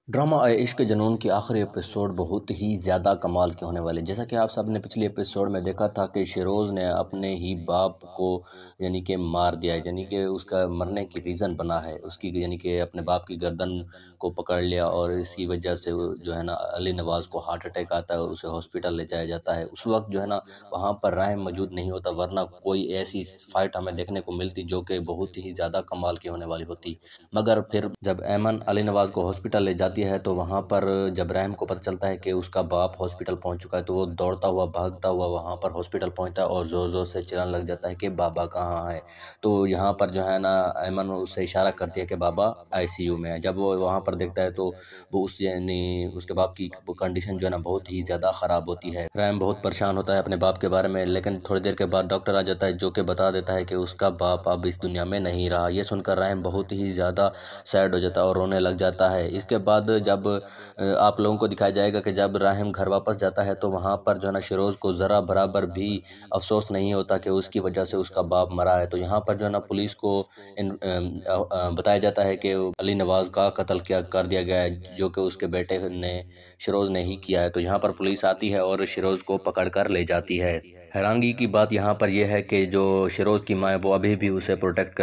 Drama इश्क जुनून की आखिरी एपिसोड बहुत ही ज़्यादा कमाल के होने वाले। जैसा कि आप सब ने पिछले एपिसोड में देखा था कि शिरोज़ ने अपने ही बाप को यानी कि मार दिया है, यानी कि उसका मरने की रीज़न बना है उसकी, यानी कि अपने बाप की गर्दन को पकड़ लिया और इसी वजह से वो जो है ना अली नवाज़ को हार्ट अटैक आता है और उसे हॉस्पिटल ले जाया जाता है। उस वक्त जो है ना वहाँ पर राहिम मौजूद नहीं होता, वरना कोई ऐसी फ़ाइट हमें देखने को मिलती जो कि बहुत ही ज़्यादा कमाल की होने वाली होती। मगर फिर जब ऐमन अली नवाज़ को हॉस्पिटल ले जाती है तो वहाँ पर जब राहिम को पता चलता है कि उसका बाप हॉस्पिटल पहुँच चुका है तो वो दौड़ता हुआ भागता हुआ वहाँ पर हॉस्पिटल पहुँचता है और ज़ोर ज़ोर से चिल्लाने लग जाता है कि बाबा कहाँ है। तो यहाँ पर जो है ना ऐमन उससे इशारा करती है कि बाबा आईसीयू में है। जब वो वहाँ पर देखता है तो वो उस यानी उसके बाप की कंडीशन जो है ना बहुत ही ज़्यादा ख़राब होती है। राहिम बहुत परेशान होता है अपने बाप के बारे में, लेकिन थोड़ी देर के बाद डॉक्टर आ जाता है जो कि बता देता है कि उसका बाप अब इस दुनिया में नहीं रहा। ये सुनकर राहिम बहुत ही ज़्यादा सैड हो जाता है और रोने लग जाता है। इसके बाद जब आप लोगों को दिखाया जाएगा कि जब राहिम घर वापस जाता है तो वहाँ पर जो है ना शिरोज़ को ज़रा बराबर भी अफसोस नहीं होता कि उसकी वजह से उसका बाप मरा है। तो यहाँ पर जो है ना पुलिस को बताया जाता है कि अली नवाज़ का कत्ल किया कर दिया गया है जो कि उसके बेटे ने शिरोज़ ने ही किया है। तो यहाँ पर पुलिस आती है और शिरोज़ को पकड़ कर ले जाती है। हैरानगी की बात यहाँ पर यह है कि जो शिरोज़ की माँ है वो अभी भी उसे प्रोटेक्ट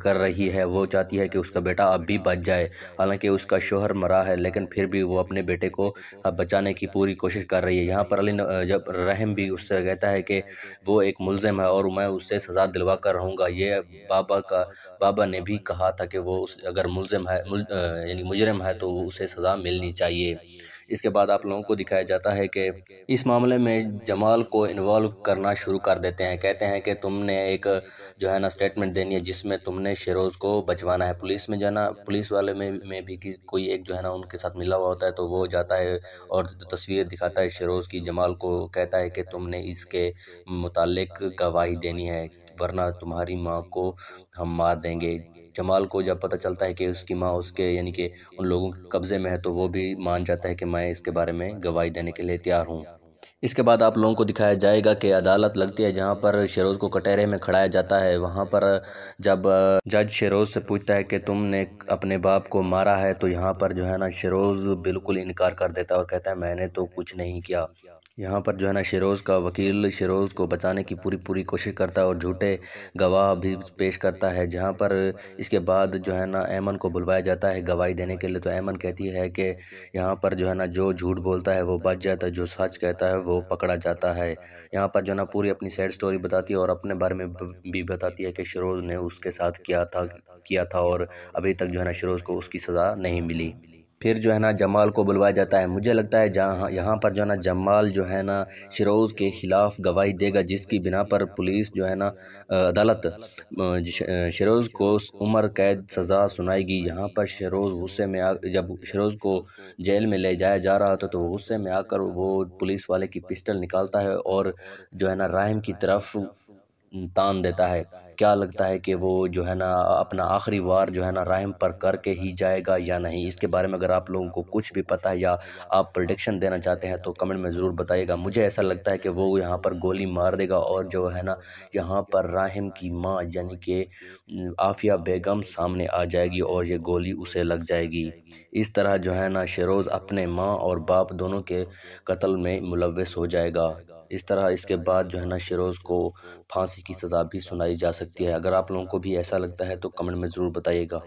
कर रही है। वो चाहती है कि उसका बेटा अब भी बच जाए, हालांकि उसका शौहर मरा है, लेकिन फिर भी वो अपने बेटे को बचाने की पूरी कोशिश कर रही है। यहाँ पर जब रहम भी उससे कहता है कि वो एक मुलजिम है और मैं उससे सज़ा दिलवा कर रहूँगा। ये बाबा ने भी कहा था कि वो अगर मुलजिम है यानी मुजरिम है तो उसे सज़ा मिलनी चाहिए। इसके बाद आप लोगों को दिखाया जाता है कि इस मामले में जमाल को इन्वॉल्व करना शुरू कर देते हैं। कहते हैं कि तुमने एक जो है ना स्टेटमेंट देनी है जिसमें तुमने शिरोज़ को बचवाना है। पुलिस में जो है ना पुलिस वाले में भी कोई एक जो है ना उनके साथ मिला हुआ होता है, तो वो जाता है और तस्वीर दिखाता है शिरोज़ की। जमाल को कहता है कि तुमने इसके मुतालिक गवाही देनी है, वरना तुम्हारी माँ को हम मार देंगे। जमाल को जब पता चलता है कि उसकी माँ उसके यानी कि उन लोगों के कब्ज़े में है तो वो भी मान जाता है कि मैं इसके बारे में गवाही देने के लिए तैयार हूँ। इसके बाद आप लोगों को दिखाया जाएगा कि अदालत लगती है जहाँ पर शिरोज़ को कटहरे में खड़ाया जाता है। वहाँ पर जब जज शिरोज़ से पूछता है कि तुमने अपने बाप को मारा है, तो यहाँ पर जो है ना शिरोज़ बिल्कुल इनकार कर देता है और कहता है मैंने तो कुछ नहीं किया। यहाँ पर जो है ना शिरोज़ का वकील शिरोज़ को बचाने की पूरी कोशिश करता है और झूठे गवाह भी पेश करता है। जहाँ पर इसके बाद जो है ना ऐमन को बुलवाया जाता है गवाही देने के लिए। तो ऐमन कहती है कि यहाँ पर जो है ना जो झूठ बोलता है वो बच जाता है, जो सच कहता है वो पकड़ा जाता है। यहाँ पर जो है ना पूरी अपनी सैड स्टोरी बताती है और अपने बारे में भी बताती है कि शिरोज़ ने उसके साथ किया था और अभी तक जो है ना शिरोज़ को उसकी सज़ा नहीं मिली। फिर जो है ना जमाल को बुलवाया जाता है। मुझे लगता है जहाँ यहाँ पर जो है ना जमाल जो है ना शिरोज़ के ख़िलाफ़ गवाही देगा, जिसकी बिना पर पुलिस जो है ना अदालत शिरोज़ को उम्र कैद सज़ा सुनाएगी। यहाँ पर शिरोज़ गुस्से में जब शिरोज़ को जेल में ले जाया जा रहा था तो गुस्से में आकर वो पुलिस वाले की पिस्टल निकालता है और जो है ना राहिम की तरफ तान देता है। क्या लगता है कि वो जो है ना अपना आखिरी वार जो है ना राहिम पर करके ही जाएगा या नहीं? इसके बारे में अगर आप लोगों को कुछ भी पता है या आप प्रेडिक्शन देना चाहते हैं तो कमेंट में ज़रूर बताइएगा। मुझे ऐसा लगता है कि वो यहाँ पर गोली मार देगा और जो है ना यहाँ पर राहिम की माँ यानी कि आफ़िया बेगम सामने आ जाएगी और ये गोली उसे लग जाएगी। इस तरह जो है ना शिरोज़ अपने माँ और बाप दोनों के कत्ल में मुलव्वस हो जाएगा। इस तरह इसके बाद जो है ना शिरोज़ को फांसी की सज़ा भी सुनाई जा सकती है। अगर आप लोगों को भी ऐसा लगता है तो कमेंट में ज़रूर बताइएगा।